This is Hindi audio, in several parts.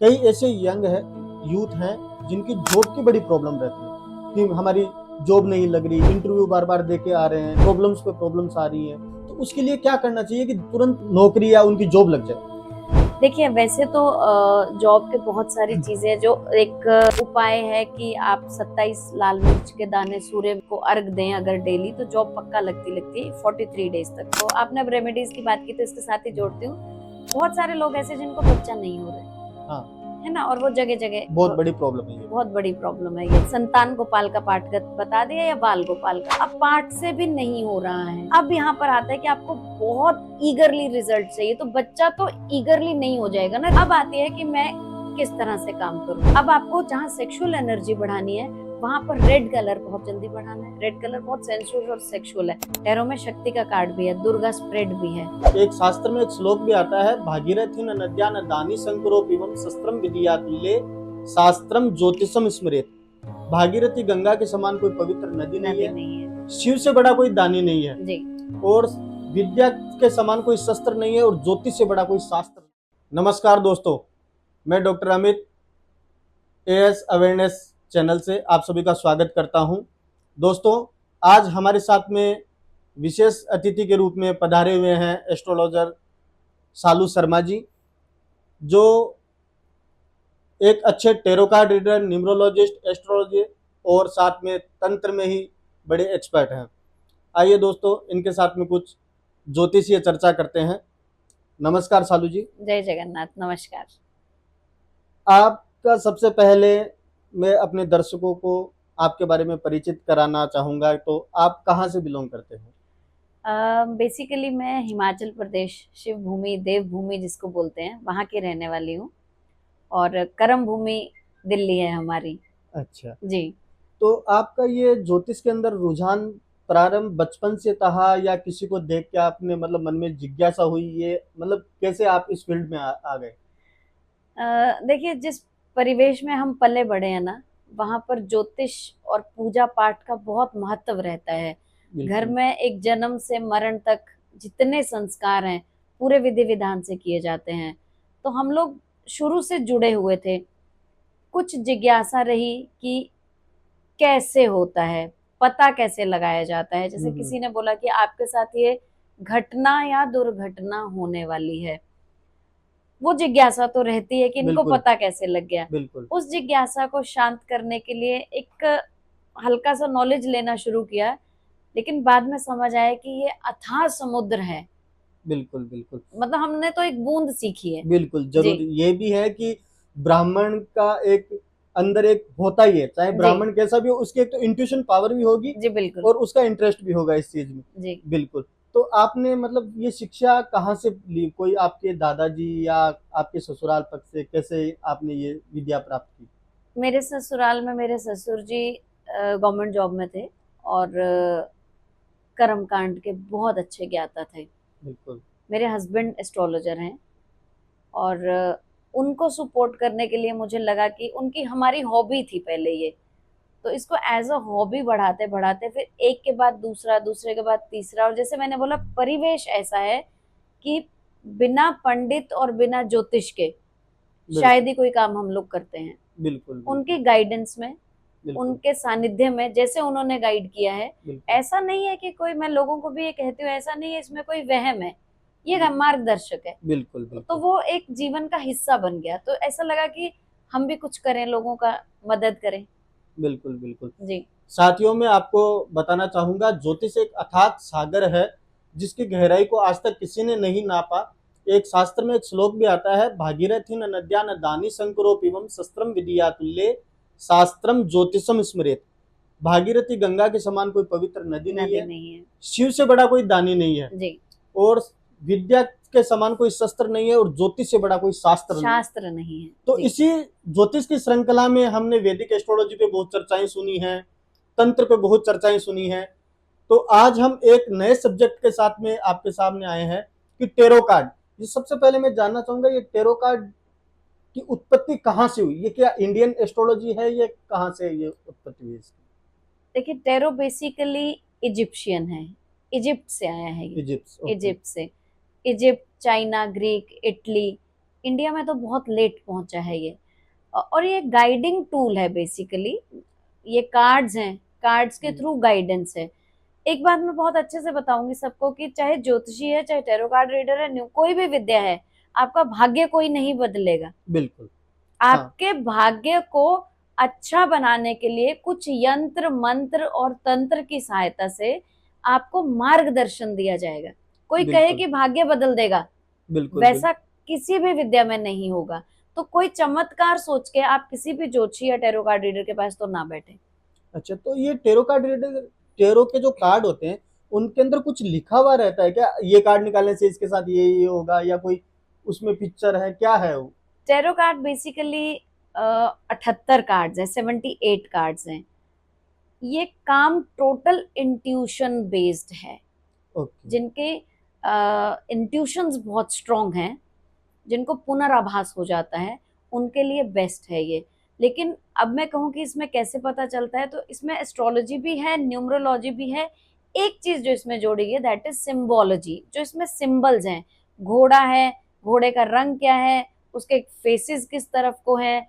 कई ऐसे यंग है यूथ हैं जिनकी जॉब की बड़ी प्रॉब्लम रहती है कि हमारी जॉब नहीं लग रही, इंटरव्यू बार बार दे के आ रहे हैं, प्रॉब्लम्स पे प्रॉब्लम्स आ रही हैं। तो उसके लिए क्या करना चाहिए कि तुरंत नौकरी या उनकी जॉब लग जाए? देखिए, वैसे तो जॉब के बहुत सारी चीजें जो एक उपाय है कि आप 27 लाल मिर्च के दाने सूर्य को अर्घ दें अगर डेली, तो जॉब पक्का लगती है 43 डेज तक। तो आपने अब रेमेडीज की बात की तो इसके साथ ही जोड़ती हूँ, बहुत सारे लोग ऐसे जिनको बच्चा नहीं हो रहा हाँ, है ना, और वो जगह जगह बहुत बड़ी प्रॉब्लम है ये। बहुत बड़ी प्रॉब्लम है ये। संतान गोपाल का पाठ बता दिया या बाल गोपाल का, अब पाठ से भी नहीं हो रहा है। अब यहाँ पर आता है कि आपको बहुत ईगरली रिजल्ट चाहिए, तो बच्चा तो ईगरली नहीं हो जाएगा ना। अब आती है कि मैं किस तरह से काम करूँ। अब आपको जहाँ सेक्सुअल एनर्जी बढ़ानी है वहां पर रेड कलर बहुत जल्दी बढ़ाना है। रेड कलर बहुत सेंसुअल और सेक्सुअल है। टैरो में शक्ति का कार्ड भी है, दुर्गा स्प्रेड भी है। एक शास्त्र में एक श्लोक भी आता है, भागीरथी नद्या न दानी संकरो पिबम शस्त्रम विधियातुल्ये शास्त्रम ज्योतिषम स्मरेत। भागीरथी गंगा के समान कोई पवित्र नदी नहीं है, शिव से बड़ा कोई दानी नहीं है जी। और विद्या के समान कोई शस्त्र नहीं है और ज्योतिष से बड़ा कोई शास्त्र। नमस्कार दोस्तों, मैं doctor Amit as awareness channel से आप सभी का स्वागत करता हूं। दोस्तों, आज हमारे साथ में विशेष अतिथि के रूप में पधारे हुए हैं एस्ट्रोलॉजर सालू शर्मा जी, जो एक अच्छे tarot card reader, numerologist, astrology और साथ में तंत्र में ही बड़े एक्सपर्ट हैं। आइए दोस्तों, इनके साथ में कुछ ज्योतिषीय चर्चा करते हैं। नमस्कार सालू जी। जय जगन्नाथ। नमस्कार। आपका सबसे पहले मैं अपने दर्शकों को आपके बारे में परिचित कराना चाहूँगा, तो आप कहाँ से बिलोंग करते हैं? बेसिकली मैं हिमाचल प्रदेश, शिव भूमि, देव भूमि जिसको बोलते हैं, वहाँ की रहने वाली हूँ। और कर्म भूमि दिल्ली है हमारी। अच्छा, जी। तो आपका ये ज्योतिष के अंदर रुझान प्रारंभ बचपन से था या किसी को देख के आपने मतलब मन में जिज्ञासा हुई, ये मतलब कैसे आप इस फील्ड में आ गए? देखिए, जिस परिवेश में हम पले बड़े हैं ना, वहाँ पर ज्योतिष और पूजा पाठ का बहुत महत्व रहता है। घर बिल्कुल। में एक जन्म से मरण तक जितने संस्कार हैं पूरे विधि विधान से किए जाते हैं। तो हम लोग शुरू से जुड़े हुए थे। कुछ जिज्ञासा रही कि कैसे होता है, पता कैसे लगाया जाता है। जैसे हम्म। किसी ने बोला कि आपके साथ ये घटना या दुर्घटना होने वाली है, वो जिज्ञासा तो रहती है कि इनको बिल्कुल। पता कैसे लग गया। बिल्कुल। उस जिज्ञासा को शांत करने के लिए एक हल्का सा नॉलेज लेना शुरू किया, लेकिन बाद में समझ आया कि ये अथाह समुद्र है। बिल्कुल। बिल्कुल। मतलब हमने तो एक बूंद सीखी है। बिल्कुल जी। जरूरी ये भी है कि ब्राह्मण का एक अंदर एक होता ही है, चाहे जी। ब्राह्मण कैसा भी हो, उसकी एक तो इंट्यूशन पावर भी होगी जी बिल्कुल। और उसका इंटरेस्ट भी होगा इस चीज में। जी। बिल्कुल। तो आपने मतलब ये शिक्षा कहाँ से ली? कोई आपके दादाजी या आपके ससुराल पक्ष से कैसे आपने ये विद्या प्राप्त की? मेरे ससुराल में मेरे ससुर जी गवर्नमेंट जॉब में थे और कर्म कांड के बहुत अच्छे ज्ञाता थे। बिल्कुल। मेरे हस्बैंड एस्ट्रोलॉजर हैं और उनको सपोर्ट करने के लिए मुझे लगा कि उनकी हमारी हॉबी थी पहले ये, तो इसको एज अ हॉबी बढ़ाते बढ़ाते फिर एक के बाद दूसरा, दूसरे के बाद तीसरा, और जैसे मैंने बोला परिवेश ऐसा है कि बिना पंडित और बिना ज्योतिष के शायद बिल्कुल। ही कोई काम हम लोग करते हैं। बिल्कुल। उनके बिल्कुल। गाइडेंस में, बिल्कुल। उनके सानिध्य में, जैसे उन्होंने गाइड किया है। बिल्कुल। ऐसा नहीं है कि कोई, मैं लोगों को भी ये कहती हूँ, ऐसा नहीं है इसमें कोई वहम है, ये मार्गदर्शक है। बिल्कुल। तो बिल्कुल। वो एक जीवन का हिस्सा बन गया, तो ऐसा लगा कि हम भी कुछ करें, लोगों का मदद करें। बिल्कुल। बिल्कुल। जी। साथियों, मैं आपको बताना चाहूंगा, ज्योतिष एक अथाह सागर है जिसकी गहराई को आज तक किसी ने नहीं नापा। एक शास्त्र में एक श्लोक भी आता है, भागीरथी न नद्या न दानी संकरो पिबम शस्त्रम विधियातुल्ये शास्त्रम ज्योतिषम स्मरेत। भागीरथी गंगा के समान कोई पवित्र नदी नहीं नदी है, नहीं है। शिव से बड़ा कोई दानी नहीं है जी। और विद्या के समान कोई शस्त्र नहीं है और ज्योतिष से बड़ा कोई शास्त्र नहीं है। शास्त्र नहीं है। तो जी। इसी ज्योतिष की श्रृंखला में हमने वैदिक एस्ट्रोलॉजी पे बहुत चर्चाएं सुनी हैं, तंत्र पे बहुत चर्चाएं सुनी हैं। तो आज हम एक नए सब्जेक्ट के साथ में आपके सामने आए हैं कि टेरो कार्ड। ये सबसे पहले मैं जानना चाहूंगा, ये टेरो कार्ड की उत्पत्ति कहाँ से हुई? ये क्या इंडियन एस्ट्रोलॉजी है? ये कहाँ से ये उत्पत्ति हुई इसकी? देखिए, टेरो बेसिकली इजिप्शियन है, इजिप्ट से आया है ये। इजिप्ट। ओके। इजिप्ट से, Egypt, China, Greek, Italy, India में तो बहुत लेट पहुंचा है ये। और ये गाइडिंग टूल है बेसिकली। ये कार्ड्स हैं, कार्ड्स के थ्रू गाइडेंस है। एक बात मैं बहुत अच्छे से बताऊंगी सबको कि चाहे ज्योतिषी है, चाहे टैरो कार्ड रीडर है, कोई भी विद्या है, आपका भाग्य कोई नहीं बदलेगा। बिल्कुल। हाँ। आपके भाग्य को अच्छा बनाने के लिए कुछ यंत्र मंत्र और तंत्र की सहायता से आपको मार्गदर्शन दिया जाएगा। कोई कहे बिल्कुल कि भाग्य बदल देगा, बिल्कुल बिल्कुल। वैसा किसी भी विद्या में नहीं होगा। तो कोई चमत्कार सोच के आप किसी भी ज्योतिषी या टैरो कार्ड रीडर के पास तो ना बैठे। अच्छा, तो ये टेरो कार्ड रीडर, टेरो के जो कार्ड होते हैं उनके अंदर कुछ लिखा हुआ रहता है क्या? ये कार्ड निकालने से इसके साथ ये होगा, या कोई उसमें पिक्चर है, क्या है वो? टैरो कार्ड बेसिकली 78 कार्ड्स हैं, 78 कार्ड्स हैं। ये काम टोटल इंट्यूशन बेस्ड है। ओके। जिनके इंट्यूशंस बहुत स्ट्रांग हैं, जिनको पुनराभास हो जाता है, उनके लिए बेस्ट है ये। लेकिन अब मैं कहूँ कि इसमें कैसे पता चलता है, तो इसमें एस्ट्रोलॉजी भी है, न्यूमरोलॉजी भी है। एक चीज जो इसमें जोड़ी है दैट इज सिंबोलॉजी। जो इसमें सिंबल्स हैं, घोड़ा है, घोड़े का रंग क्या है, उसके फेसेस किस तरफ को है,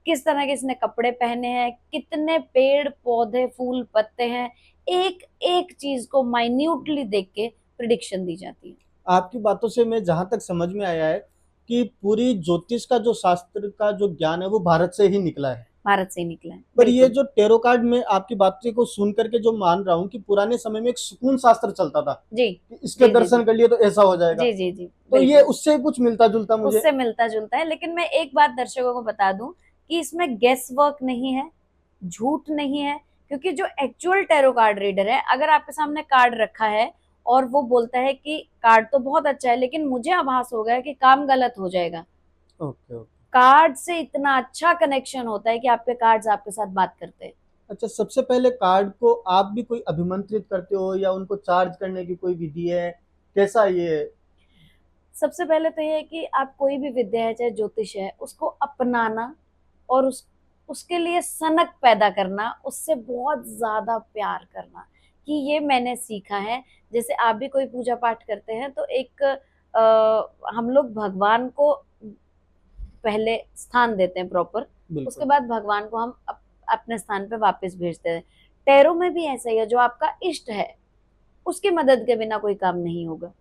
किस तरह के इसने कपड़े पहने हैं, कितने पेड़ पौधे फूल पत्ते हैं, एक एक चीज को माइन्यूटली देख के प्रिडिक्शन दी जाती है। आपकी बातों से मैं जहां तक समझ में आया है कि पूरी ज्योतिष का जो शास्त्र का जो ज्ञान है वो भारत से ही निकला है। भारत से ही निकला है, पर ये बिल्कुल। जो टेरो कार्ड में आपकी बातों को सुन करके जो मान रहा हूँ कि पुराने समय में एक सुकून शास्त्र चलता था जी कि इसके जी जी दर्शन जी कर लिए तो ऐसा हो जाएगा, जी जी जी तो ये बिल्कुल उससे कुछ मिलता जुलता मुझे। उससे मिलता जुलता है। लेकिन मैं एक बात दर्शकों को बता दूं कि इसमें गेस वर्क नहीं है, झूठ नहीं है। क्योंकि जो एक्चुअल टैरो कार्ड रीडर है, अगर आपके सामने कार्ड रखा है और वो बोलता है कि कार्ड तो बहुत अच्छा है लेकिन मुझे आभास हो गया कि काम गलत हो जाएगा, ओके ओके। कार्ड से इतना अच्छा कनेक्शन होता है कि आपके कार्ड्स आपके साथ बात करते हैं। अच्छा, सबसे पहले कार्ड को आप भी कोई अभिमंत्रित करते हो या उनको चार्ज करने की कोई विधि है, कैसा ये? सबसे पहले तो ये है कि आप कोई भी विद्या है, चाहे ज्योतिष है, उसको अपनाना और उसके लिए सनक पैदा करना, उससे बहुत ज्यादा प्यार करना, कि ये मैंने सीखा है। जैसे आप भी कोई पूजा पाठ करते हैं तो एक हम लोग भगवान को पहले स्थान देते हैं प्रॉपर, उसके बिल्कुल। बाद भगवान को हम अपने स्थान पे वापस भेजते हैं। टैरो में भी ऐसा ही है, जो आपका इष्ट है उसकी मदद के बिना कोई काम नहीं होगा।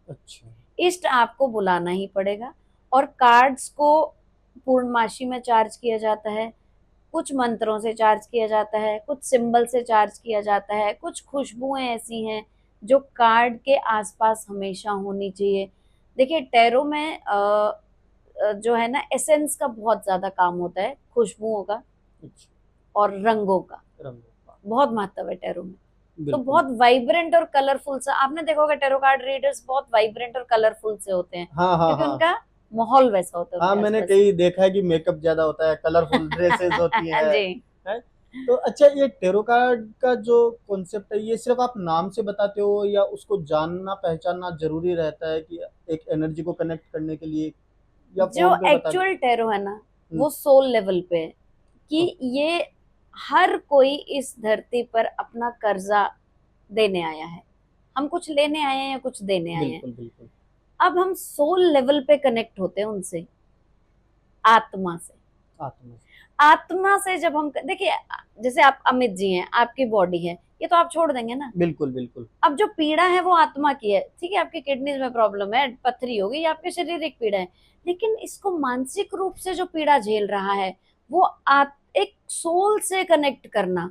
अच्छा। इष्ट आपको बुलाना ही पड़ेगा। और कार्ड्स को पूर्णमासी में चार्ज किया जाता है, कुछ मंत्रों से चार्ज किया जाता है, कुछ सिंबल से चार्ज किया जाता है, कुछ खुशबुएं ऐसी हैं जो कार्ड के आसपास हमेशा होनी चाहिए। देखिए टैरो में जो है ना, एसेंस का बहुत ज्यादा काम होता है, खुशबुओं का अच्छा। और रंगों का रंगों का। बहुत महत्व है टैरो में। तो बिल्कुल। बहुत वाइब्रेंट और कलरफुल सा, आपने देखा होगा टैरो कार्ड रीडर्स बहुत वाइब्रेंट और कलरफुल से होते हैं, हाँ हाँ क्योंकि हाँ। उनका माहौल वैसा होता है हाँ, उनके मैंने आसपास। कई देखा है कि मेकअप ज्यादा होता है, कलरफुल ड्रेसेस होती जी। है? तो अच्छा, ये टेरो कार्ड का जो कॉन्सेप्ट है ये सिर्फ आप नाम से बताते हो या उसको जानना पहचानना जरूरी रहता है कि एक एनर्जी को कनेक्ट करने के लिए, या जो फोन पे बता दो? एक्चुअल टैरो है ना, हम्म। वो सोल लेवल पे है ओ, कि ये हर कोई इस धरती पर अपना कर्जा देने आया है। हम कुछ लेने आए हैं या कुछ देने आए हैं। बिल्कुल बिल्कुल। अब हम सोल लेवल पे कनेक्ट होते हैं उनसे, आत्मा से। आत्मा से। आत्मा से जब हम देखिए, जैसे आप अमित जी हैं, आपकी बॉडी है, ये तो आप छोड़ देंगे ना। बिल्कुल बिल्कुल। अब जो पीड़ा है वो आत्मा की है, ठीक है, आपकी किडनीज में प्रॉब्लम है, पथरी होगी, या आपके शारीरिक पीड़ा है। लेकिन इसको मानसिक रूप से जो पीड़ा झेल रहा है, वो एक सोल से कनेक्ट करना।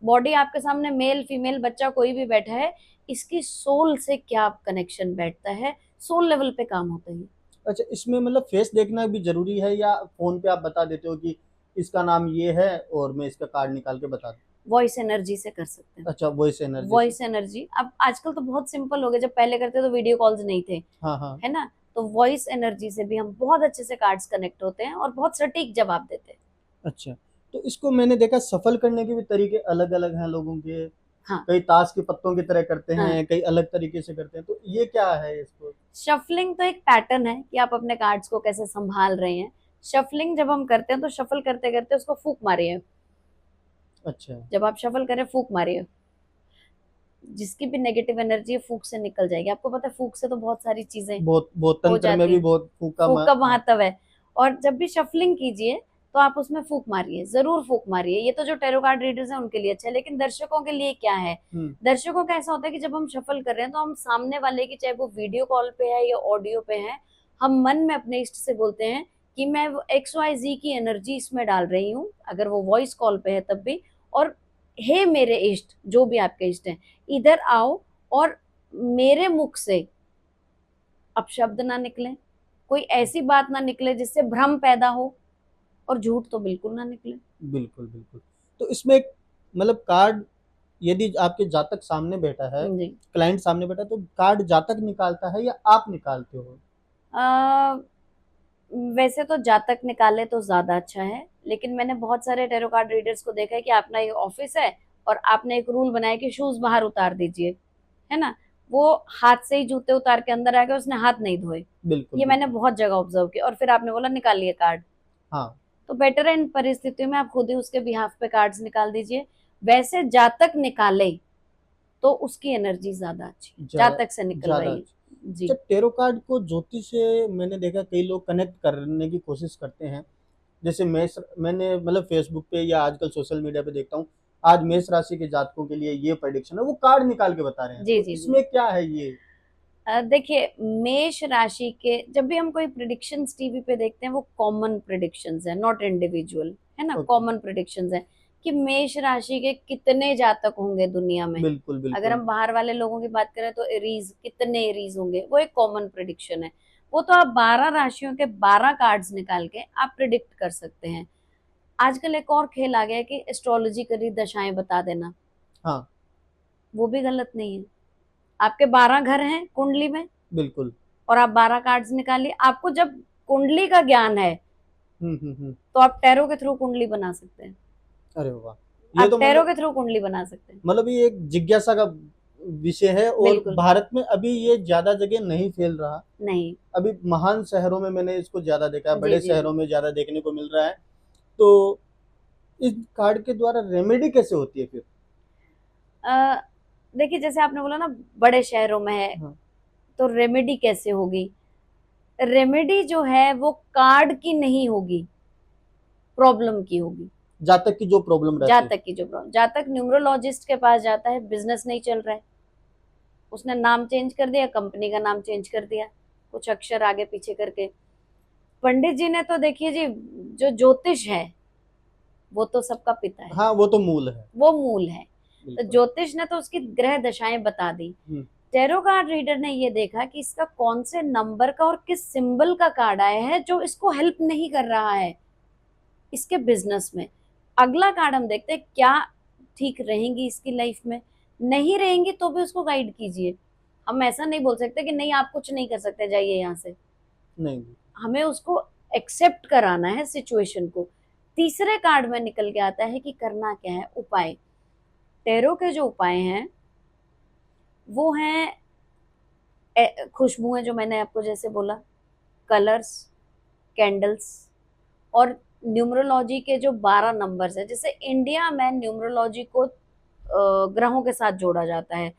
बॉडी आपके सामने मेल फीमेल बच्चा कोई भी बैठा है, इसकी सोल से क्या कनेक्शन बैठता है, सोल लेवल पे काम होता है। अच्छा, इसमें मतलब फेस देखना भी जरूरी है या फोन पे आप बता देते हो कि इसका नाम ये है और मैं इसका कार्ड निकाल के बता दूं? वॉइस एनर्जी से कर सकते हैं। अच्छा, वॉइस एनर्जी से। वॉइस एनर्जी अब आजकल तो बहुत सिंपल हो गया, जब पहले करते तो वीडियो कॉल्स नहीं थे, हाँ हाँ। है ना। तो वॉइस एनर्जी से भी हम बहुत अच्छे से कार्ड्स कनेक्ट होते हैं और बहुत सटीक जवाब देते हैं। अच्छा, तो इसको मैंने देखा सफल करने के भी तरीके अलग अलग हैं लोगों के। हाँ कई ताश के पत्तों की तरह करते हाँ। हैं, कई अलग तरीके से करते हैं, तो ये क्या है इसको? शफलिंग तो एक पैटर्न है कि आप अपने कार्ड्स को कैसे संभाल रहे हैं। शफलिंग जब हम करते हैं तो शफल करते करते उसको फूक मारिए। अच्छा। जब आप शफल करें, फूक मारिए। जिसकी भी नेगेटिव एनर्जी है फूक से निकल जाएगी। आपको पता है फूक से तो बहुत सारी चीजें बहुत बहुत हो तंत्र में जाती भी हैं। बहुत फूक का फूक का महत्व है। और जब भी शफलिंग कीजिए तो आप उसमें फूक मारिए, जरूर फूक मारिए। ये तो जो टैरो कार्ड रीडर्स हैं उनके लिए अच्छा है, लेकिन दर्शकों के लिए क्या है? दर्शकों का ऐसा होता है कि जब हम शफल कर रहे हैं तो हम सामने वाले की, चाहे वो वीडियो कॉल पे है या ऑडियो पे है, हम मन में अपने इष्ट से बोलते हैं कि मैं XYZ की एनर्जी इसमें डाल रही हूँ, अगर वो वॉइस कॉल पे है तब भी। और हे मेरे इष्ट, जो भी आपके इष्ट हैं, इधर आओ और मेरे मुख से अपशब्द ना निकले, कोई ऐसी बात ना निकले जिससे भ्रम पैदा हो, और झूठ तो बिल्कुल ना निकले। बिल्कुल बिल्कुल। तो इसमें एक मतलब कार्ड, यदि आपके जातक सामने बैठा है, जी। क्लाइंट सामने बैठा है, तो कार्ड जातक निकालता है या आप निकालते हो? आ, वैसे तो जातक निकाले तो ज्यादा अच्छा है, लेकिन मैंने बहुत सारे टैरो कार्ड रीडर्स को देखा है कि अपना एक ऑफिस है और आपने एक रूल बनाया कि शूज बाहर उतार दीजिए, है ना, वो हाथ से ही जूते उतार के अंदर आ गए, उसने हाथ नहीं धोए। बिल्कुल ये मैंने बिल्कुल। बहुत जगह ऑब्जर्व किया, और फिर आपने बोला निकालिए कार्ड। हाँ। तो बेटर है इन परिस्थितियों में आप खुद ही उसके बिहाफ पे कार्ड्स निकाल दीजिए। वैसे जातक निकाले तो उसकी एनर्जी ज्यादा अच्छी है, ज्यादा जातक से निकल ज्यादा रही है। अच्छा। जी। टेरो कार्ड को ज्योतिष से मैंने देखा कई लोग कनेक्ट करने की कोशिश करते हैं। जैसे मैंने मतलब फेसबुक पे या आजकल सोशल मीडिया पे देखता हूँ, आज मेष राशि के जातकों के लिए ये प्रेडिक्शन है, वो कार्ड निकाल के बता रहे हैं, जी तो जी जी। इसमें क्या है ये? देखिए, मेष राशि के जब भी हम कोई प्रिडिक्शंस टीवी पे देखते हैं, वो कॉमन प्रिडिक्शंस है, नॉट इंडिविजुअल, है ना, ओके। कॉमन प्रिडिक्शंस है कि मेष राशि के कितने जातक होंगे दुनिया में। बिल्कुल अगर बिल्कुल। हम बाहर वाले लोगों की बात करें तो एरीज, कितने एरीज होंगे, वो एक कॉमन प्रिडिक्शन है। वो तो आप 12 राशियों के 12 कार्ड्स निकाल के आप प्रिडिक्ट कर सकते हैं। आजकल एक और खेल आ गया है कि एस्ट्रोलॉजी करी दशाएं बता देना, हाँ। वो भी गलत नहीं है। आपके 12 घर हैं कुंडली में, बिल्कुल। और आप 12 कार्ड्स निकालिए। आपको जब कुंडली का ज्ञान है हम्म। तो आप टैरो के थ्रू कुंडली बना सकते हैं। अरे वाह, ये आप तो टैरो मतलब के थ्रू कुंडली बना सकते हैं। ये एक जिज्ञासा का विषय है, और बिल्कुल। भारत में अभी ये ज्यादा जगह नहीं फैल रहा। नहीं। अभी महान शहरों में मैंने इसको ज्यादा देखा है, जी बड़े जी जी। शहरों में ज्यादा देखने को मिल रहा है। तो इस कार्ड के द्वारा रेमेडी कैसे होती है फिर? अ, देखिए, जैसे आपने बोला ना बड़े शहरों में है, हाँ। तो रेमेडी कैसे होगी? रेमेडी जो है वो कार्ड की नहीं होगी, प्रॉब्लम की होगी। जातक की जो प्रॉब्लम रहती है। जातक की जो प्रॉब्लम, जातक न्यूमरोलॉजिस्ट के पास जाता है, बिजनेस नहीं चल रहा है, उसने नाम चेंज कर दिया, कंपनी का नाम चेंज कर दिया, कुछ अक्षर आगे पीछे करके। पंडित जी ने तो देखिए जी, जो ज्योतिष है वो तो सबका पिता है, हाँ, वो तो मूल है। वो मूल है। तो बिल्कुल। ज्योतिष ने तो उसकी ग्रह दशाएं बता दी। हम्म। टैरो कार्ड रीडर ने ये देखा कि इसका कौन से नंबर का और किस सिंबल का कार्ड आया है जो इसको हेल्प नहीं कर रहा है इसके बिजनेस में। अगला कार्ड हम देखते हैं, क्या ठीक रहेंगी इसकी लाइफ में, नहीं रहेंगी तो भी उसको गाइड कीजिए। हम ऐसा नहीं बोल सकते कि नहीं आप कुछ नहीं कर सकते, जाइए यहाँ से। नहीं। हमें उसको एक्सेप्ट कराना है सिचुएशन को। तीसरे कार्ड में निकल के आता है कि करना क्या है, उपाय। टैरो के जो उपाय हैं वो हैं खुशबुएं, जो मैंने आपको जैसे बोला, कलर्स, कैंडल्स, और न्यूमरोलॉजी के जो 12 नंबर्स है। जैसे इंडिया में न्यूमरोलॉजी को ग्रहों के साथ जोड़ा जाता है,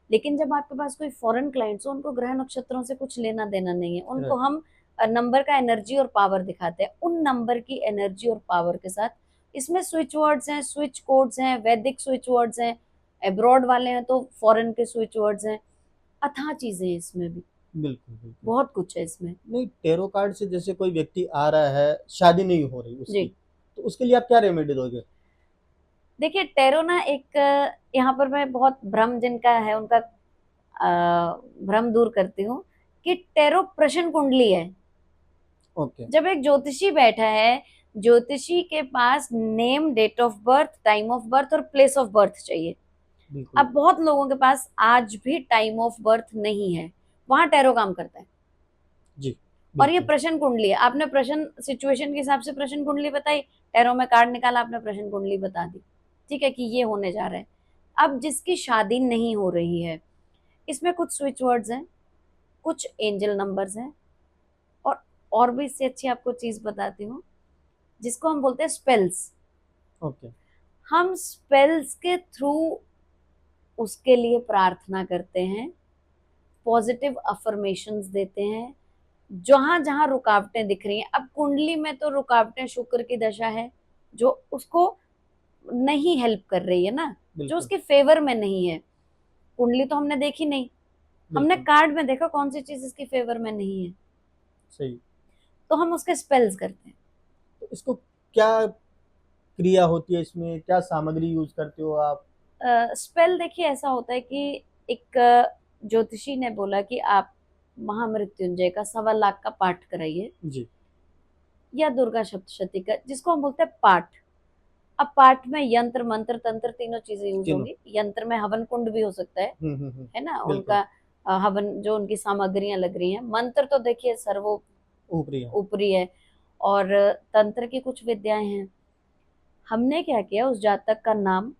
लेकिन जब आपके पास कोई फॉरेन क्लाइंट्स हो, उनको ग्रह नक्षत्रों से कुछ लेना देना नहीं है, उनको हम नंबर का एनर्जी और पावर दिखाते हैं। उन नंबर की एनर्जी और पावर के साथ इसमें स्विच वर्ड्स हैं, स्विच कोड्स हैं, वैदिक स्विच वर्ड्स हैं, अब्रॉड वाले हैं तो फॉरेन के स्विच वर्ड्स हैं, अथाह चीजें हैं इसमें भी, बिल्कुल बिल्कुल। बहुत कुछ है इसमें। नहीं, टेरो कार्ड से जैसे कोई व्यक्ति आ रहा है, शादी नहीं हो रही जी। उसकी, तो उसके लिए आप क्या रेमेडी दोगे? देखिए, टैरो ना एक यहाँ पर मैं बहुत भ्रम जिनका है उनका भ्रम दूर करती हूँ कि टैरो प्रश्न कुंडली है। ओके। जब एक ज्योतिषी बैठा है, ज्योतिषी के पास name, date of birth, time of birth और प्लेस ऑफ बर्थ चाहिए। बिल्कुल। अब बहुत लोगों के पास आज भी टाइम ऑफ बर्थ नहीं है, वहां टैरो काम करता है। जी। और ये बिल्कुल। प्रश्न कुंडली है, आपने प्रश्न सिचुएशन के हिसाब से प्रश्न कुंडली बताई, टैरो में कार्ड निकाला, आपने प्रश्न कुंडली बता दी, ठीक है कि ये होने जा रहा है। अब जिसकी शादी नहीं हो रही है, इसमें कुछ स्विच वर्ड्स हैं, कुछ एंजल नंबर्स हैं, और भी इससे अच्छी आपको चीज बताती हूँ, जिसको हम बोलते हैं स्पेल्स। ओके। हम स्पेल्स के थ्रू उसके लिए प्रार्थना करते हैं, पॉजिटिव अफर्मेशंस देते हैं, जहां जहां रुकावटें दिख रही हैं। अब कुंडली में तो रुकावटें शुक्र की दशा है जो उसको नहीं हेल्प कर रही है ना, जो बिल्कुल उसके फेवर में नहीं है। कुंडली तो हमने देखी नहीं, हमने बिल्कुल कार्ड में देखा कौन सी चीज इसकी फेवर में नहीं है, सही। तो हम उसके स्पेल्स करते हैं। तो इसको क्या क्रिया होती है, इसमें क्या सामग्री यूज करते हो आप? स्पेल देखिए ऐसा होता है कि एक ज्योतिषी ने बोला कि आप महामृत्युंजय का 1.25 लाख का पाठ कराइए, जी। या दुर्गा सप्तशती का, जिसको हम बोलते हैं पाठ। अब पाठ में यंत्र मंत्र तंत्र तीनों चीजें यूज तीनों। होंगी। यंत्र में हवन कुंड भी हो सकता है ना, बिल्कुल। उनका हवन जो उनकी सामग्रियां लग रही हैं। मंत्र तो देखिए सर्वो ऊपरी है। ऊपरी है, और तंत्र की कुछ विद्याएं हैं। हमने क्या किया, उस जातक का नाम,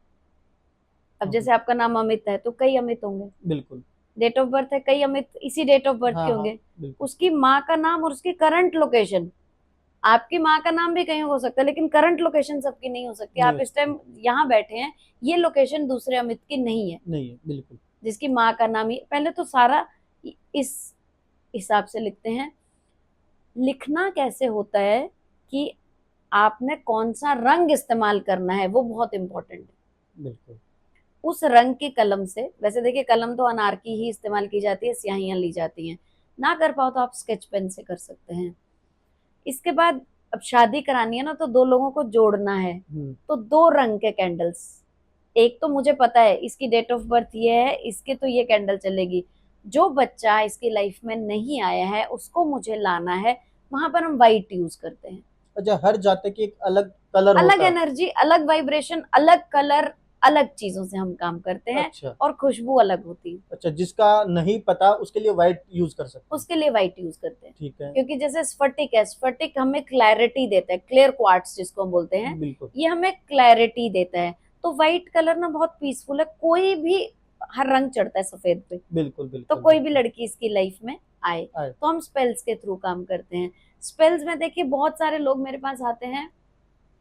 अब जैसे आपका नाम अमित है तो कई अमित होंगे, बिल्कुल। डेट ऑफ बर्थ है कई अमित इसी डेट ऑफ बर्थ हाँ के हाँ होंगे। बिल्कुल। उसकी माँ का नाम और उसकी करंट लोकेशन, आपकी माँ का नाम भी कहीं हो सकता है लेकिन करंट लोकेशन सबकी नहीं हो सकती। नहीं आप हो इस सकती। टाइम यहाँ बैठे हैं, ये लोकेशन दूसरे अमित की नहीं है, नहीं है बिल्कुल। जिसकी माँ का नाम ही। पहले तो सारा इस हिसाब से लिखते हैं। लिखना कैसे होता है कि आपने कौन सा रंग इस्तेमाल करना है, वो बहुत इंपॉर्टेंट है। बिल्कुल। उस रंग की कलम से, वैसे देखिए कलम तो अनार की ही इस्तेमाल की जाती है, स्याहियां ली जाती हैं। ना कर पाओ तो आप स्केच पेन से कर सकते हैं। इसके बाद अब शादी करानी है ना, तो दो लोगों को जोड़ना है, तो 2 रंग के कैंडल्स। एक तो मुझे पता है इसकी डेट ऑफ बर्थ ये है, इसके तो ये कैंडल चलेगी। जो बच्चा इसकी लाइफ में नहीं आया है उसको मुझे लाना है, वहां पर हम वाइट यूज करते हैं। अच्छा, हर जातक की एक अलग कलर अलग होता है? एनर्जी, अलग वाइब्रेशन, अलग कलर, अलग चीजों से हम काम करते हैं, अच्छा। और खुशबू अलग होती है। अच्छा, जिसका नहीं पता उसके लिए व्हाइट यूज कर सकते हैं। उसके लिए वाइट यूज करते हैं, ठीक है। क्योंकि जैसे स्फटिक है, स्फटिक हमें क्लैरिटी देता है, क्लियर क्वार्ट्स जिसको हम बोलते हैं, बिल्कुल ये हमें क्लैरिटी देता है। तो व्हाइट कलर ना बहुत पीसफुल है, कोई भी हर रंग चढ़ता है सफेद पे, बिल्कुल तो बिल्कुल कोई भी बिल्कुल। लड़की इसकी लाइफ में आए। आए। तो हम स्पेल्स के थ्रू काम करते हैं। स्पेल्स में देखिए बहुत सारे लोग मेरे पास आते हैं,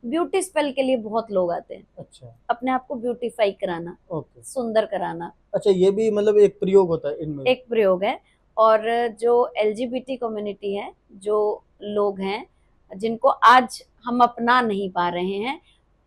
ब्यूटी स्पेल के लिए बहुत लोग आते हैं, अच्छा। अपने आप को ब्यूटीफाई कराना, ओके। सुंदर कराना, अच्छा, ये भी मतलब एक प्रयोग होता है इनमें? एक प्रयोग है। और जो एलजीबीटी कम्युनिटी है, जो लोग हैं जिनको आज हम अपना नहीं पा रहे हैं,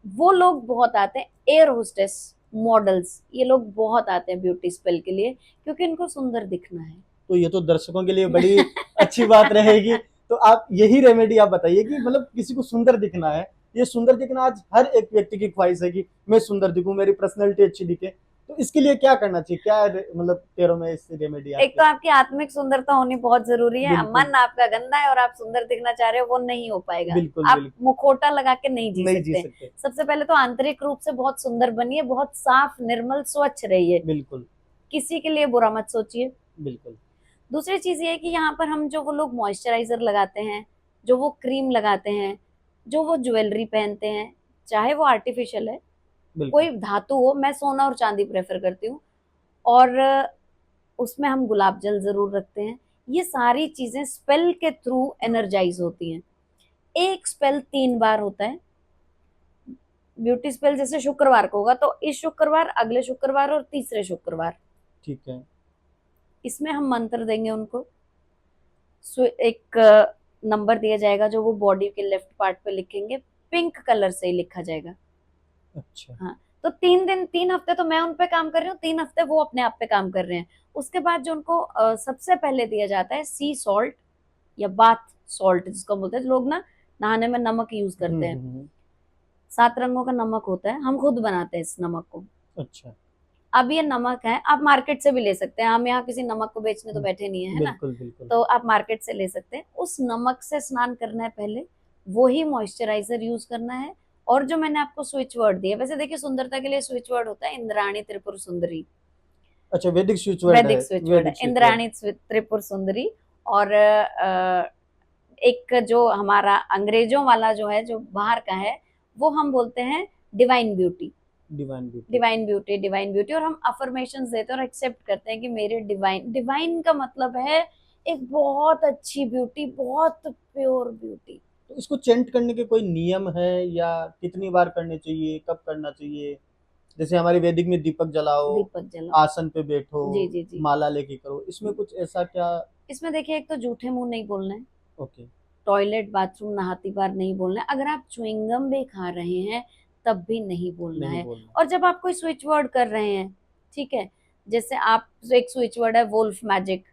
वो लोग बहुत आते हैं। एयर होस्टेस, मॉडल्स, ये लोग बहुत आते हैं ब्यूटी स्पेल के लिए, क्योंकि इनको सुंदर दिखना है। तो ये तो दर्शकों के लिए बड़ी अच्छी बात रहेगी। तो आप यही रेमेडी आप बताइए कि मतलब किसी को सुंदर दिखना है, ये सुंदर दिखना आज हर एक व्यक्ति की ख्वाहिश है कि मैं सुंदर दिखूं, मेरी पर्सनैलिटी अच्छी दिखे। तो इसके लिए क्या करना चाहिए, क्या मतलब तेरों में इस रेमेडी एक आपके? तो आपकी आत्मिक सुंदरता होनी बहुत जरूरी है। बिल्कुल मन आपका गंदा है और आप सुंदर दिखना चाह रहे हो, वो नहीं हो पाएगा। बिल्कुल आप बिल्कुल। मुखौटा लगा के नहीं जी नहीं जी सकते। सकते। सबसे पहले तो आंतरिक रूप से बहुत सुंदर बनिए, बहुत साफ निर्मल स्वच्छ रहिए, बिल्कुल किसी के लिए बुरा मत सोचिए। बिल्कुल। दूसरी चीज ये है कि यहाँ पर हम जो वो लोग मॉइस्चराइजर लगाते हैं, जो वो क्रीम लगाते हैं, जो वो ज्वेलरी पहनते हैं, चाहे वो आर्टिफिशियल है, बिल्कुल। कोई धातु हो, मैं सोना और चांदी प्रेफर करती हूँ, और उसमें हम गुलाब जल जरूर रखते हैं। ये सारी चीजें स्पेल के थ्रू एनर्जाइज होती हैं। एक स्पेल 3 बार होता है। ब्यूटी स्पेल जैसे शुक्रवार को होगा, तो इस शुक्रवार, अगले शुक्रवार और तीसरे शुक्रवार, ठीक है। इसमें हम मंत्र देंगे उनको। एक नंबर दिया जाएगा जो वो बॉडी के लेफ्ट पार्ट पे लिखेंगे, पिंक कलर से ही लिखा जाएगा। अच्छा। हाँ, तो 3 दिन 3 हफ्ते तो मैं उन पे काम कर रही हूँ, 3 हफ्ते वो अपने आप पे काम कर रहे हैं। उसके बाद जो उनको सबसे पहले दिया जाता है सी सॉल्ट, या बाथ सॉल्ट जिसको बोलते हैं। लोग ना नहाने में नमक यूज करते हैं, हम्म। 7 रंगों का नमक होता है, हम खुद बनाते हैं इस नमक को। अच्छा। अब ये नमक है, आप मार्केट से भी ले सकते हैं, हम यहाँ किसी नमक को बेचने तो बैठे नहीं है ना, बिल्कुल बिल्कुल। तो आप मार्केट से ले सकते हैं। उस नमक से स्नान करना है पहले, वो ही मॉइस्चराइजर यूज करना है। और जो मैंने आपको स्विच वर्ड दिया, वैसे देखिए सुंदरता के लिए स्विच वर्ड होता है इंद्राणी त्रिपुर सुंदरी, अच्छा, वैदिक स्विच वर्ड है? वैदिक स्विच वर्ड है वैदिक स्विच वर्ड। इंद्राणी त्रिपुर सुंदरी। और एक जो हमारा अंग्रेजों वाला जो है, जो बाहर का है, वो हम बोलते हैं divine beauty. Divine beauty. Divine beauty, divine beauty. और हम अफर्मेशंस देते हैं और एक्सेप्ट करते हैं कि मेरे डिवाइन, डिवाइन का मतलब है एक बहुत अच्छी ब्यूटी, बहुत प्योर ब्यूटी। तो इसको चेंट करने के कोई नियम है, या कितनी बार करने चाहिए, कब करना चाहिए? जैसे हमारी वैदिक में दीपक जलाओ, दीपक जलाओ। आसन पे बैठो, जी जी जी। माला लेके करो, इसमें कुछ ऐसा क्या? इसमें देखिए, एक तो जूठे मुंह नहीं बोलना है, ओके। टॉयलेट बाथरूम नहाती बार नहीं बोलना है, अगर आप च्युइंगम भी खा रहे हैं तब भी नहीं बोलना नहीं है। बोलना। और जब आप कोई स्विच वर्ड कर रहे हैं, ठीक है, जैसे आप, एक स्विच वर्ड है वोल्फ मैजिक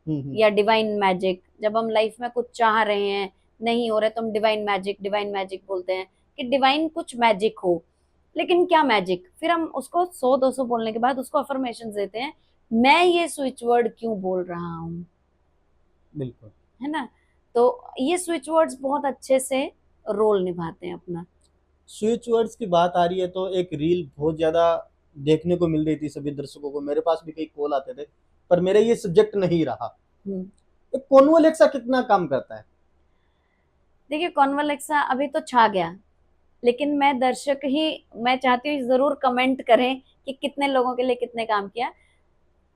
हम्म। या डिवाइन मैजिक, जब हम लाइफ में कुछ चाह रहे हैं, नहीं हो रहा है, तो हम डिवाइन मैजिक बोलते हैं कि डिवाइन कुछ मैजिक हो। लेकिन क्या मैजिक, फिर हम उसको 100-200 बोलने के बाद उसको अफर्मेशन देते हैं, मैं ये स्विच वर्ड क्यों बोल रहा हूँ, बिल्कुल। है ना। तो ये स्विच वर्ड्स बहुत अच्छे से रोल निभाते हैं अपना। स्विच वर्ड्स की बात आ रही है तो एक रील बहुत ज्यादा देखने को मिल रही थी सभी दर्शकों को, मेरे पास भी कई कॉल आते थे, पर मेरा ये सब्जेक्ट नहीं रहा। हम्म। एक कॉन्वोलेक्सा कितना काम करता है? देखिए, कॉन्वलेक्सा अभी तो छा गया, लेकिन मैं दर्शक ही, मैं चाहती हूँ जरूर कमेंट करें कि कितने लोगों के लिए कितने काम किया।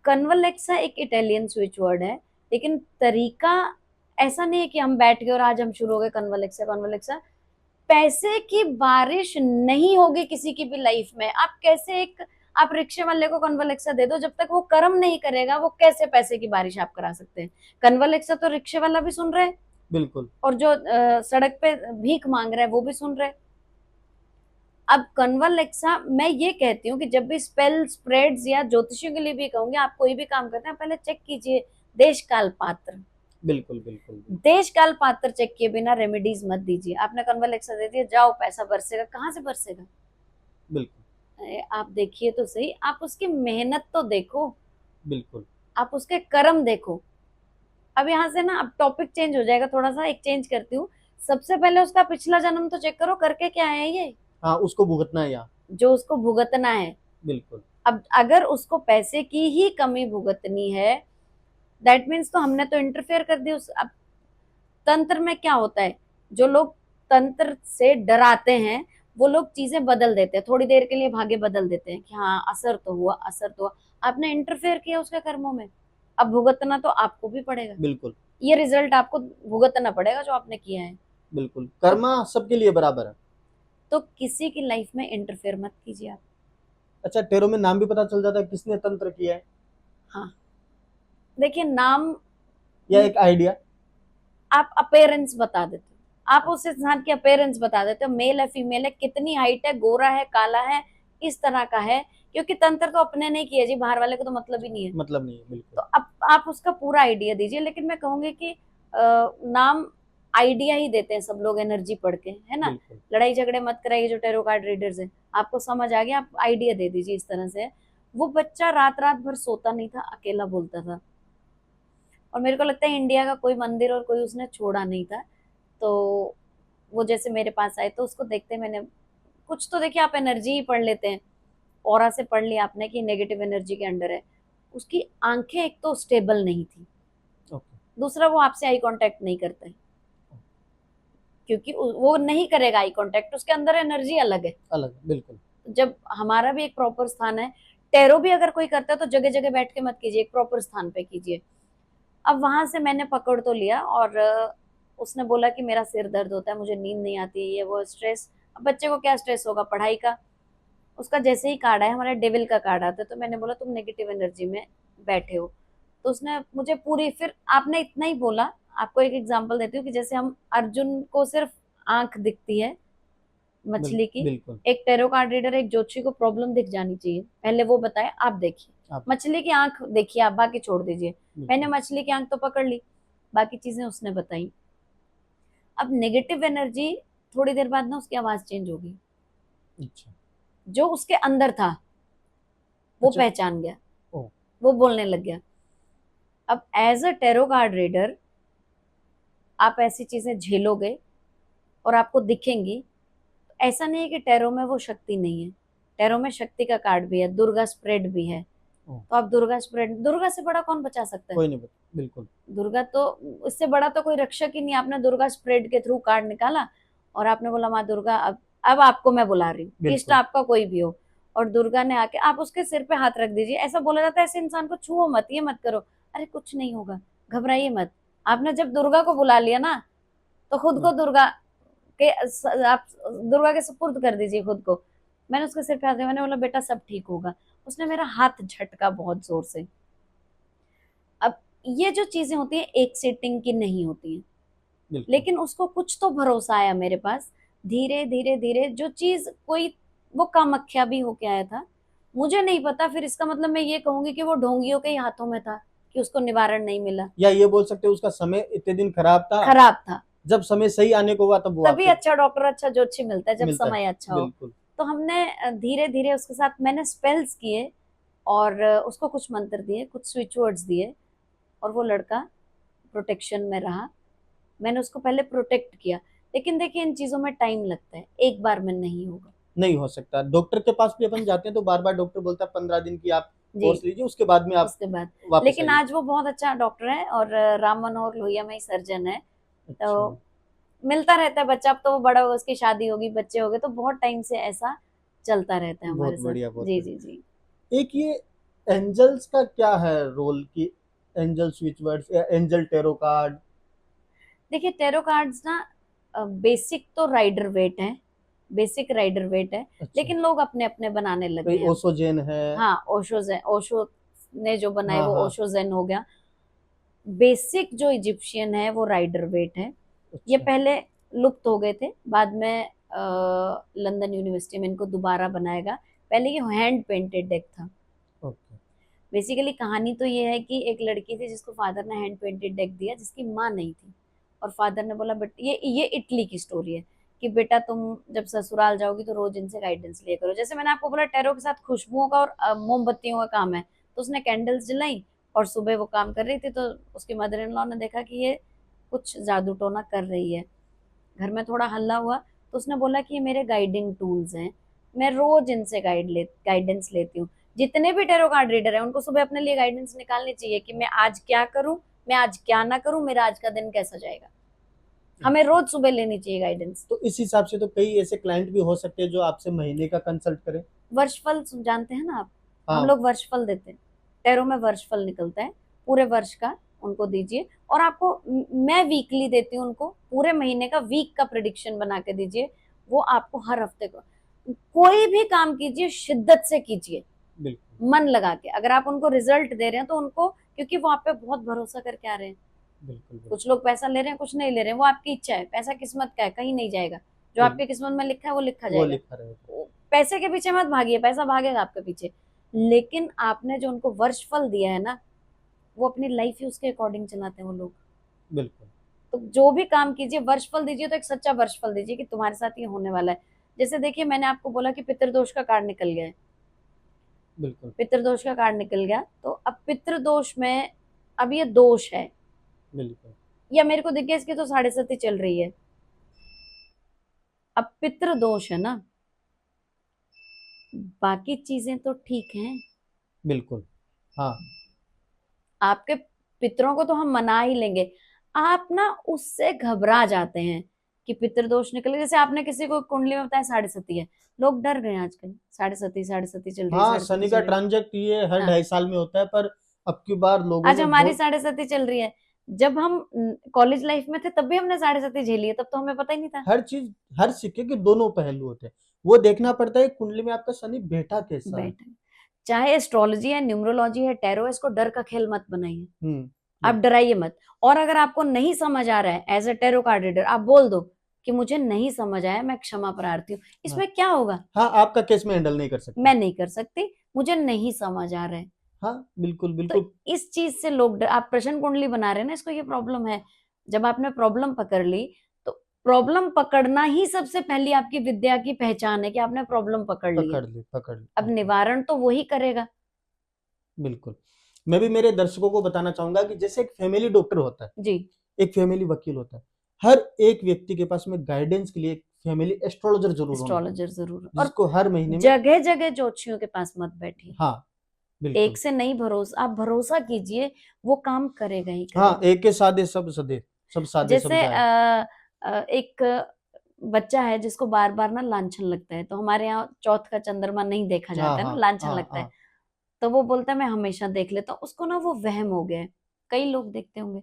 कन्वलेक्सा एक इटालियन स्विच वर्ड है, लेकिन तरीका ऐसा नहीं है कि हम बैठ गए और आज हम शुरू हो गए कन्वलेक्सा कन्वलेक्सा। पैसे की बारिश नहीं होगी किसी की भी लाइफ में। आप कैसे एक, आप रिक्शे वाले को कन्वलेक्सा दे दो, जब तक वो कर्म नहीं करेगा वो कैसे पैसे की बारिश आप करा सकते हैं। कन्वलेक्सा तो रिक्शे वाला भी सुन रहे हैं, बिल्कुल। और जो सड़क पे भीख मांग रहा है वो भी सुन रहे हैं। अब कन्वलेक्सा, मैं ये कहती हूँ कि जब भी स्पेल स्प्रेड्स या ज्योतिषियों के लिए भी कहूंगी, आप कोई भी काम करते हैं पहले चेक कीजिए देश काल पात्र। बिल्कुल बिल्कुल। देश काल पात्र चेक किए बिना रेमेडीज मत दीजिए। आपने कन्वलेक्सा दे दिया, जाओ पैसा बरसेगा, कहाँ से बरसेगा? बिल्कुल आप देखिए तो सही, आप उसकी मेहनत तो देखो, बिल्कुल। आप उसके कर्म देखो। अब यहाँ से ना, अब टॉपिक चेंज हो जाएगा थोड़ा सा, एक चेंज करती हूँ। सबसे पहले उसका पिछला जन्म तो चेक करो, करके क्या है ये, हाँ, उसको भुगतना है यहाँ। जो उसको भुगतना है। बिल्कुल। अब अगर उसको पैसे की ही कमी भुगतनी है, दैट मीन्स तो हमने तो इंटरफेयर कर दी उस। अब तंत्र में क्या होता है, जो लोग तंत्र से डराते हैं वो लोग चीजें बदल देते हैं, थोड़ी देर के लिए भाग्य बदल देते हैं कि हाँ असर तो हुआ, असर तो हुआ। आपने इंटरफेयर किया उसके कर्मों में, अब भुगतना तो आपको भी पड़ेगा। बिल्कुल ये रिजल्ट आपको भुगतना पड़ेगा जो आपने किया है। बिल्कुल। तो, कर्मा सबके लिए बराबर है। तो किसी की लाइफ में इंटरफेयर मत कीजिए आप। अच्छा, टेरो में नाम भी पता चल जाता है किसने तंत्र किया है? हाँ, देखिए नाम, या एक आइडिया? आप अपेयरेंस बता देते हो, आप उस इंसान की अपेयरेंस बता देते हो, मेल है फीमेल है, कितनी हाइट है, गोरा है काला है, इस तरह का है। क्योंकि तंत्र तो अपने नहीं किया जी, बाहर वाले को तो मतलब ही नहीं है। मतलब नहीं है। बिल्कुल तो अब आप उसका पूरा आइडिया दीजिए। लेकिन मैं कहूंगी कि नाम आइडिया ही देते हैं सब लोग एनर्जी पढ़ के, है ना। बिल्कुल। लड़ाई झगड़े मत कराइए जो टैरो कार्ड रीडर्स है, आपको समझ आ गया, आप आइडिया दे दीजिए इस तरह से। वो बच्चा रात रात भर सोता नहीं था, अकेला बोलता था, और मेरे को लगता है इंडिया का कोई मंदिर और कोई उसने छोड़ा नहीं था। तो वो जैसे मेरे पास आए तो उसको देखते मैंने कुछ तो, देखिए आप एनर्जी ही पढ़ लेते हैं, ऑरा से पढ़ लिया आपने कि नेगेटिव एनर्जी के अंडर है। उसकी आंखें एक तो स्टेबल नहीं थी, ओके। दूसरा वो आपसे आई कांटेक्ट नहीं करता है, क्योंकि वो नहीं करेगा आई कांटेक्ट, उसके अंदर एनर्जी अलग है। अलग। बिल्कुल जब हमारा भी एक प्रॉपर स्थान है, टेरो भी अगर कोई करता है तो जगह जगह बैठ के मत कीजिए, एक प्रॉपर स्थान पे कीजिए। अब वहां से मैंने पकड़ तो लिया, और उसने बोला कि मेरा सिर दर्द होता है, मुझे नींद नहीं आती, ये वो स्ट्रेस। अब बच्चे को क्या स्ट्रेस होगा, पढ़ाई का। उसका जैसे ही कार्ड है, हमारा डेविल का कार्ड आता है, तो मैंने बोला तुम नेगेटिव एनर्जी में बैठे हो। तो उसने मुझे पूरी, फिर आपने इतना ही बोला, आपको एक एग्जांपल देती हूँ कि जैसे हम अर्जुन को सिर्फ आंख दिखती है मछली की, बिल्कुल। एक टेरो कार्ड रीडर, एक ज्योतिषी को प्रॉब्लम दिख जानी चाहिए, पहले वो बताए, आप देखिए। आप मछली की आंख देखिए आप, बाकी छोड़ दीजिए। मैंने बिल्कुल। मछली की आंख तो पकड़ ली, बाकी चीजें उसने बताई। अब नेगेटिव एनर्जी, थोड़ी देर बाद ना उसकी आवाज चेंज होगी, अच्छा। जो उसके अंदर था वो अच्छा। पहचान गया, ओ। वो बोलने लग गया। अब as a tarot card reader आप ऐसी चीजें झेलोगे और आपको दिखेंगी। ऐसा नहीं है कि टैरो में वो शक्ति नहीं है, टैरो में शक्ति का कार्ड भी है, दुर्गा स्प्रेड भी है। ओ। तो आप दुर्गा स्प्रेड, दुर्गा से बड़ा कौन बचा सकता है? कोई नहीं बता। बिल्कुल दुर्गा तो, इससे बड़ा तो कोई रक्षक ही नहीं। आपने दुर्गा स्प्रेड के थ्रू कार्ड निकाला और आपने बोला माँ दुर्गा, अब आपको मैं बुला रही हूँ, इष्ट बिल्कुल। आपका कोई भी हो, और दुर्गा ने आके, आप उसके सिर पे हाथ रख दीजिए। ऐसा बोला जाता है ऐसे इंसान को छुओ मत, ये मत करो, अरे कुछ नहीं होगा, घबराइए मत। आपने जब दुर्गा को बुला लिया ना, तो खुद को दुर्गा के, आप दुर्गा के सुपुर्द कर दीजिए खुद को, मैंने उसके सिर पे हाथ दिया, मैंने बोला बेटा सब ठीक होगा। उसने मेरा हाथ झटका बहुत जोर से। अब ये जो चीजें होती हैं एक सीटिंग की नहीं होती हैं, बिल्कुल। लेकिन उसको कुछ तो भरोसा आया मेरे पास। धीरे धीरे धीरे जो चीज कोई, वो कामाख्या भी होके आया था, मुझे नहीं पता, फिर इसका मतलब मैं ये कहूंगी कि वो ढोंगियों के ही हाथों में था कि उसको निवारण नहीं मिला। या ये बोल सकते हो उसका समय इतने दिन खराब था, खराब था। जब समय सही आने को हुआ तब वो तभी आपसे अच्छा डॉक्टर, अच्छा ज्योतिषी मिलता है जब मिलता है। समय अच्छा हो। बिल्कुल। तो हमने धीरे धीरे उसके साथ मैंने स्पेल्स किए, और उसको कुछ मंत्र दिए, कुछ स्विच वर्ड्स दिए, और वो लड़का प्रोटेक्शन में रहा। मैंने उसको पहले प्रोटेक्ट किया। लेकिन देखिए इन चीजों में टाइम लगता है, एक बार में नहीं होगा। नहीं हो सकता। डॉक्टर के पास भी अपन जाते हैं तो बार बार डॉक्टर बोलता है 15 दिन की आप जी। कोर्स लीजिए, उसके बाद में आप उसके बाद वापस लेकिन आइए। आज वो बहुत अच्छा डॉक्टर है, और राम मनोहर लोहिया में ही सर्जन है। अच्छा। तो मिलता रहता है बच्चा, अब तो वो बड़ा होगा, उसकी शादी होगी, बच्चे हो गए, तो बहुत टाइम से ऐसा चलता रहता है हमारे बहुत साथ। बढ़िया, बहुत जी बढ़िया। जी जी। एक ये एंजल्स का क्या है रोल की, एंजल स्विच वर्ड्स या एंजल टेरो कार्ड? देखिए टेरो कार्ड्स ना बेसिक तो राइडर वेट है, बेसिक राइडर वेट है, अच्छा। लेकिन लोग अपने अपने बनाने लग कोई गए हैं अब। ओसोजेन है? हाँ ओशो जैन, ओशो ने जो बनाए हाँ वो हाँ। ओशो जैन हो गया। बेसिक जो इजिप्शियन है वो राइडर वेट है। ये अच्छा। पहले लुप्त हो गए थे, बाद में लंदन यूनिवर्सिटी में इनको दोबारा बनाएगा। पहले ये हैंड पेंटेड डेक था। ओके। बेसिकली कहानी तो ये है कि एक लड़की थी जिसको फादर ने हैंड पेंटेड डेक दिया, जिसकी माँ नहीं थी, और फादर ने बोला बेटा, ये इटली की स्टोरी है, कि बेटा तुम जब ससुराल जाओगी तो रोज इनसे गाइडेंस लिया करो। जैसे मैंने आपको बोला टेरो के साथ खुशबुओं का और मोमबत्तियों का काम है, तो उसने कैंडल्स जलाई, और सुबह वो काम कर रही थी, तो उसकी मदर इन लॉ ने देखा कि ये कुछ जादू टोना कर रही है। घर में थोड़ा हल्ला हुआ, तो उसने बोला कि ये मेरे गाइडिंग टूल्स हैं, मैं रोज इनसे गाइडेंस लेती हूँ। जितने भी टेरो कार्ड रीडर हैं उनको सुबह अपने लिए गाइडेंस निकालनी चाहिए कि मैं आज क्या करूं, मैं आज क्या ना करूं, मेरा आज का दिन कैसा जाएगा। हमें रोज सुबह लेनी चाहिए गाइडेंस। तो इस हिसाब से तो कई ऐसे क्लाइंट भी हो सकते हैं जो आपसे महीने का कंसल्ट करें। वर्षफल जानते हैं ना आप, हम हाँ। लोग वर्षफल देते हैं। टेरो में वर्षफल निकलता है पूरे वर्ष का, उनको दीजिए। और आपको मैं वीकली देती हूँ उनको, पूरे महीने का वीक का प्रिडिक्शन बना के दीजिए। वो आपको हर हफ्ते को कोई भी काम कीजिए शिद्दत से कीजिए, बिल्कुल मन लगा के। अगर आप उनको रिजल्ट दे रहे हैं तो उनको, क्योंकि वो आप पे बहुत भरोसा करके आ रहे हैं। बिल्कुल बिल्कुल। कुछ लोग पैसा ले रहे हैं, कुछ नहीं ले रहे हैं, वो आपकी इच्छा है। पैसा किस्मत का है, कहीं नहीं जाएगा। जो बिल्कुल। आपकी किस्मत में लिखा है वो लिखा वो जाएगा। लिखा रहेगा। पैसे के पीछे मत भागिए, पैसा भागेगा आपके पीछे। लेकिन आपने जो उनको वर्षफल दिया है ना, वो अपनी लाइफ ही उसके अकॉर्डिंग चलाते हैं वो लोग। बिल्कुल तो जो भी काम कीजिए वर्षफल दीजिए, तो एक सच्चा वर्षफल दीजिए कि तुम्हारे साथ ये होने वाला है। जैसे देखिए मैंने आपको बोला कि पितृदोष का कार्ड निकल गया है, बिल्कुल। पितृदोष का कार्ड निकल गया, तो अब पितृदोष में अब ये दोष है, बिल्कुल। या मेरे को दिख गया इसकी तो 7.5 चल रही है। अब पितृदोष है ना, बाकी चीजें तो ठीक हैं। बिल्कुल। हाँ। आपके पितरों को तो हम मना ही लेंगे, आप ना उससे घबरा जाते हैं कि पितृदोष निकले। जैसे आपने किसी को कुंडली में बताया 7.5 है, लोग डर गए आजकल, 7.5 चल रही है, हाँ, 7.5 शनि का चल रही है। ट्रांजेक्ट ये हर हाँ 2.5 साल में होता है, पर अब की बार लोगों आज ने हमारी बहुत 7.5 चल रही है। जब हम कॉलेज लाइफ में थे तब भी हमने 7.5 झेली है, तब तो हमें पता ही नहीं था। हर चीज, हर सिक्के के दोनों पहलू होते हैं। वो देखना पड़ता है कुंडली में आपका शनि बैठा कैसा है। बैठे, चाहे एस्ट्रोलॉजी है, न्यूमरोलॉजी है, टैरो है, इसको डर का खेल मत बनाइए। आप बिल्कुल। डराइए मत। और अगर आपको नहीं समझ आ रहा है as a tarot card reader, आप बोल दो कि मुझे नहीं समझ आया, मैं क्षमा प्रार्थी हूँ। हाँ इसमें क्या होगा? हाँ, आपका केस में हैंडल नहीं कर सकते। मैं नहीं कर सकती, मुझे नहीं समझ आ रहा है। हाँ बिल्कुल तो बिल्कुल। इस चीज से लोग आप प्रश्न कुंडली बना रहे हैं ना, इसको ये प्रॉब्लम है। जब आपने प्रॉब्लम पकड़ ली, तो प्रॉब्लम पकड़ना ही सबसे पहली आपकी विद्या की पहचान है कि आपने प्रॉब्लम पकड़ ली है। पकड़ ली अब बिल्कुल। निवारण तो वही करेगा। बिल्कुल। मैं भी मेरे दर्शकों को बताना चाहूंगा कि जैसे एक फैमिली डॉक्टर होता है, जी। एक फैमिली वकील होता है, हर एक व्यक्ति के पास में गाइडेंस के लिए एक फैमिली एस्ट्रोलॉजर जरूर होना चाहिए, एस्ट्रोलॉजर जरूर। और जिसको हर महीने में। जगह जगह ज्योतिषियों के पास मत बैठिए। हाँ एक बिल्कुल। से नहीं भरोसा, आप भरोसा कीजिए, वो काम करेगा ही हाँ, करेगा। एक के सादे सब सदे, सब सादे सब जैसे जाए। एक बच्चा है जिसको बार बार ना लांछन लगता है, तो हमारे यहाँ चौथ का चंद्रमा नहीं देखा हाँ जाता है ना, हाँ लांछन हाँ लगता है। हाँ। तो वो बोलता है मैं हमेशा देख लेता हूँ, उसको ना वो वहम हो गया है। कई लोग देखते होंगे।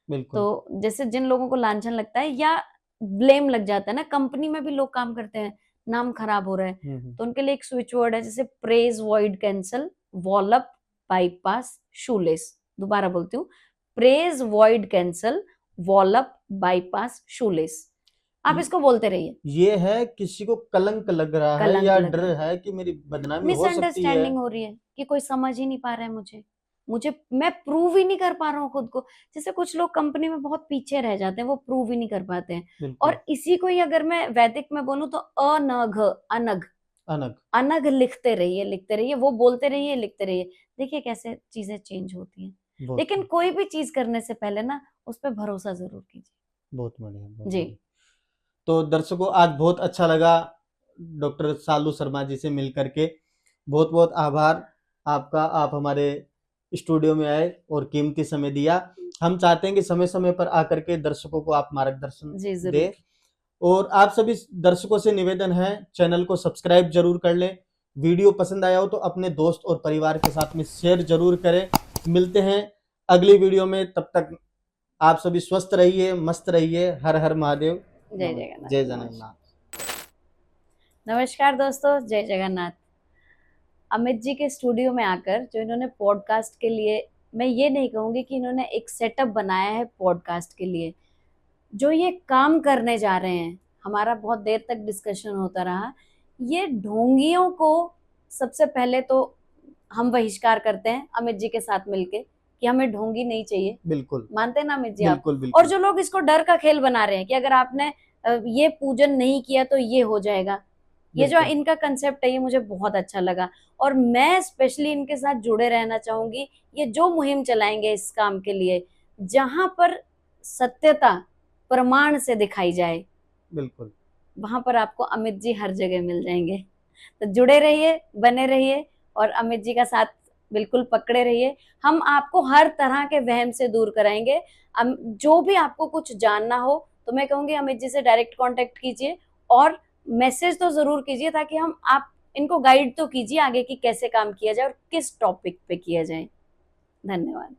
बिल्कुल। तो जैसे जिन लोगों को लांछन लगता है या ब्लेम लग जाता है ना, कंपनी में भी लोग काम करते हैं, नाम खराब हो रहा है, तो उनके लिए एक स्विच वर्ड है, जैसे praise void cancel wallop bypass shoelace. दोबारा बोलती हूँ, praise void cancel wallop bypass shoelace. आप इसको बोलते रहिए। ये है किसी को कलंक लग रहा है कलंक या लग डर रहा है कि मेरी बदनामी हो सकती है, मिसअंडरस्टैंडिंग हो रही है कि कोई समझ ही नहीं पा रहा है मुझे मैं प्रूव ही नहीं कर पा रहा हूँ खुद को। जैसे कुछ लोग कंपनी में बहुत पीछे रह जाते हैं, वो प्रूव ही नहीं कर पाते हैं। बिल्कुल। और इसी को ही अगर मैं वैदिक में बोलूं तो अनघ अनघ अनग अनघ लिखते रहिए, वो बोलते रहिए, लिखते रहिए। देखिए कैसे चीजें चेंज होती हैं। बहुत लेकिन कोई भी चीज करने से पहले ना उस पर भरोसा जरूर कीजिए। बहुत बढ़िया, बहुत जी। बढ़िया। तो दर्शकों, आज बहुत अच्छा लगा डॉक्टर शालू शर्मा जी से मिल करके। बहुत बहुत आभार आपका, आप हमारे स्टूडियो में आए और कीमती समय दिया। हम चाहते हैं कि समय समय पर आकर के दर्शकों को आप मार्गदर्शन जी दें। जरूर। और आप सभी दर्शकों से निवेदन है, चैनल को सब्सक्राइब जरूर कर लें। वीडियो पसंद आया हो तो अपने दोस्त और परिवार के साथ में शेयर जरूर करें। मिलते हैं अगली वीडियो में, तब तक आप सभी स्वस्थ रहिए, मस्त रहिए। हर हर महादेव। जय जगन्नाथ। जय जगन्नाथ। नमस्कार दोस्तों, जय जगन्नाथ। अमित जी के स्टूडियो में आकर जो इन्होंने पॉडकास्ट के लिए, मैं ये नहीं कहूंगी कि इन्होंने एक सेटअप बनाया है पॉडकास्ट के लिए, जो ये काम करने जा रहे हैं, हमारा बहुत देर तक डिस्कशन होता रहा। ये ढोंगियों को सबसे पहले तो हम बहिष्कार करते हैं अमित जी के साथ मिलके कि हमें ढोंगी नहीं चाहिए। बिल्कुल। मानते हैं ना अमित जी आप? बिल्कुल और बिल्कुल। जो लोग इसको डर का खेल बना रहे हैं कि अगर आपने ये पूजन नहीं किया तो ये हो जाएगा, ये जो बिल्कुल। इनका कंसेप्ट है ये मुझे बहुत अच्छा लगा। और मैं स्पेशली इनके साथ जुड़े रहना चाहूंगी। ये जो मुहिम चलाएंगे इस काम के लिए, जहां पर सत्यता प्रमाण से दिखाई जाए, बिल्कुल। वहां पर आपको अमित जी हर जगह मिल जाएंगे। तो जुड़े रहिए, बने रहिए और अमित जी का साथ बिल्कुल पकड़े रहिए। हम आपको हर तरह के वहम से दूर कराएंगे। जो भी आपको कुछ जानना हो तो मैं कहूंगी अमित जी से डायरेक्ट कांटेक्ट कीजिए और मैसेज तो जरूर कीजिए, ताकि हम आप इनको गाइड तो कीजिए आगे की कैसे काम किया जाए और किस टॉपिक पे किया जाए। धन्यवाद।